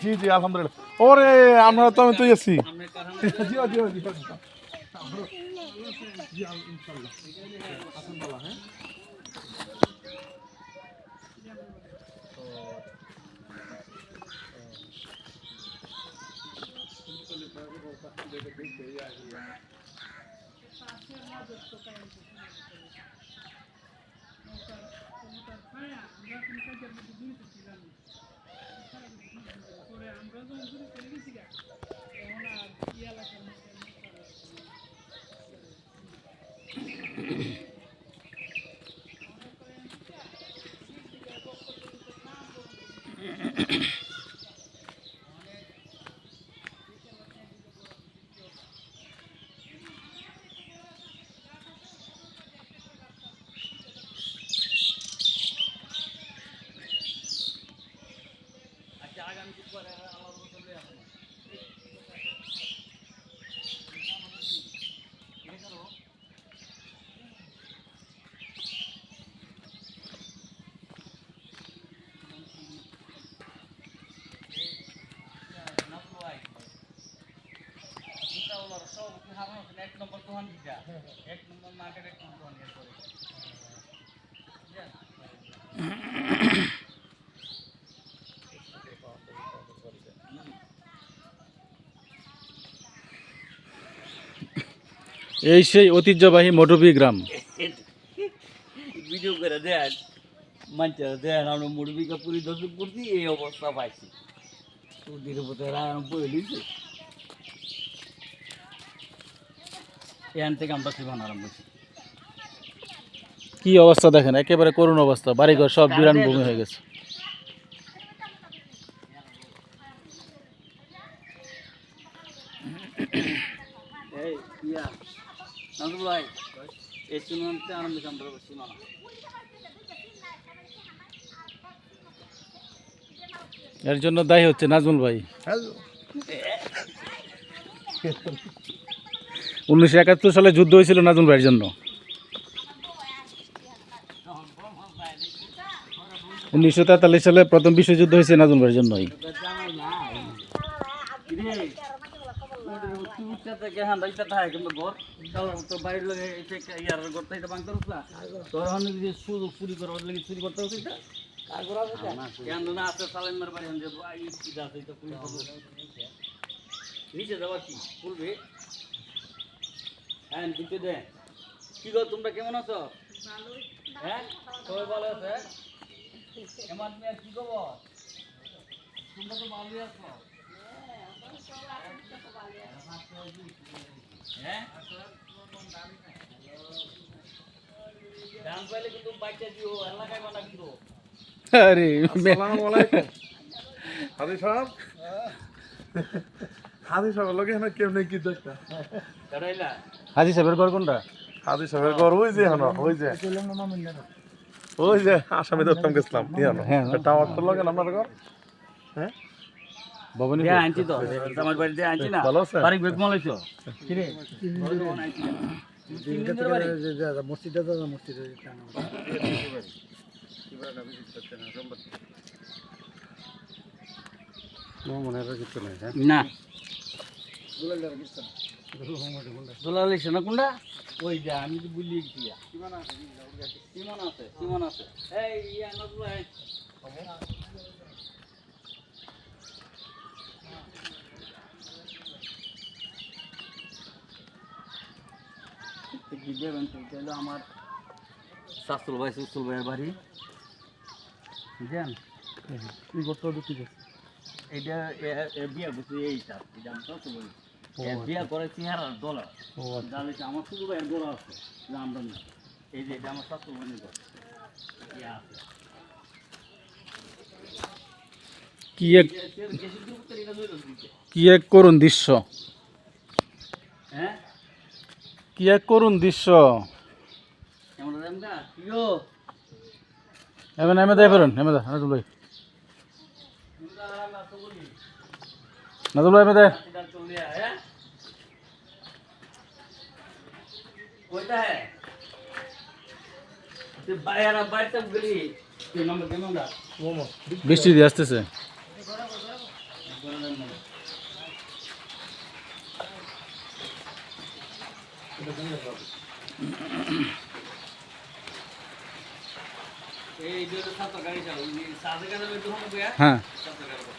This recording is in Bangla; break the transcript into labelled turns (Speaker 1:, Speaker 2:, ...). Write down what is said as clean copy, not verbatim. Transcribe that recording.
Speaker 1: জি জি আলহামদুলিল্লাহ। ওরে আমরা তো আমি তুই আছি। জি জি জি জি ইনশাআল্লাহ আসুন বলা হ্যাঁ।
Speaker 2: এই সেই ঐতিহ্যবাহী মটুপি গ্রাম।
Speaker 3: ভিডিও করে দেন মানছে দেন আমরা মুরগিকে পুরি দর্শন করছি এই অবস্থা পাইছি সুদির উপরে বয়ে দিয়েছে এখান থেকে আমরা জীবন আরম্ভ করছি।
Speaker 2: কি অবস্থা দেখেন, একেবারে করুণ অবস্থা, বাড়িঘর সব বিরান ভূমি হয়ে গেছে।
Speaker 3: এই ইয়া নাজুল ভাই এই চুনাতে আরম্ভ করছি আমরা সীমানা
Speaker 2: এর জন্য দায়ী হচ্ছে নাজমুল ভাই। 1971 সালে যুদ্ধ হয়েছিল নাজমুল ভাইয়ের জন্য। 1943 সালে প্রথম বিশ্বযুদ্ধ হয়েছে নাজমুল ভাইয়ের জন্যই।
Speaker 3: নিচে যাওয়া কি বলবে হ্যাঁ দিতে দে কি গো তোমরা কেমন আছো? হ্যাঁ সবাই ভালো আছে? এমন মেয়ে কি খবর? তোমরা তো ভালোই আছো? হ্যাঁ দাম পাইলে কিন্তু বাচ্চা দিও এলাকায় বানা কিন্তু।
Speaker 2: আরে
Speaker 1: আসসালামু আলাইকুম হাজি সাহেব। হাজি সাহেবের লগে এখানে কেমনে কি দেখতা
Speaker 3: দাঁড়াইলা
Speaker 2: হাজি সাহেবের ঘর কোনটা?
Speaker 1: হাজি সাহেবের ঘর ওই যে এখন ওই যে আসামি ধরতাম গেছিলাম
Speaker 2: হ্যাঁ
Speaker 1: টাওয়ার তো লগে আপনার ঘর। হ্যাঁ
Speaker 2: ভবনী
Speaker 3: দেয়া আনছি তো আমার বাড়িতে আনছি না
Speaker 1: ভালো আছে?
Speaker 3: বাড়ি বেগ মালাইছো কিরে না দোলালি শোনা কোনটা ওই যে আমি তো বলি সিমন আছে এই ইয়া নজরুল ভাই আমার শাশুল ভাই শ্বশুর ভাইয়ের বাড়ি বুঝলেন
Speaker 1: কি করতে হবে ঠিক আছে
Speaker 3: এইটা বিয়া করছি এইটা বিয়া করেছি আর ডলার জানিস আমার শুধু ভাইয়ের ডলার আছে জানতাম না এই যে এটা আমার শাশুর ভাইয়ের ঘর ইয়া আছে
Speaker 2: কি এক করুণ দৃশ্য,
Speaker 3: হ্যাঁ
Speaker 2: কি এক করুণ দৃশ্য। এমন এমে দেয় ফেরেন এমে দা নাজমুল ভাই। নাজুল ভাই মেদে
Speaker 3: इधर चल दिया है कोईटा है ते बाहर बाहर तक गली ये नंबर के नंबर
Speaker 2: বৃষ্টি দিয়ে আসতেছে
Speaker 3: ये जो सात गाड़ी चल ये सात गाड़ी में तो हम गया
Speaker 2: হ্যাঁ
Speaker 3: सात गाड़ी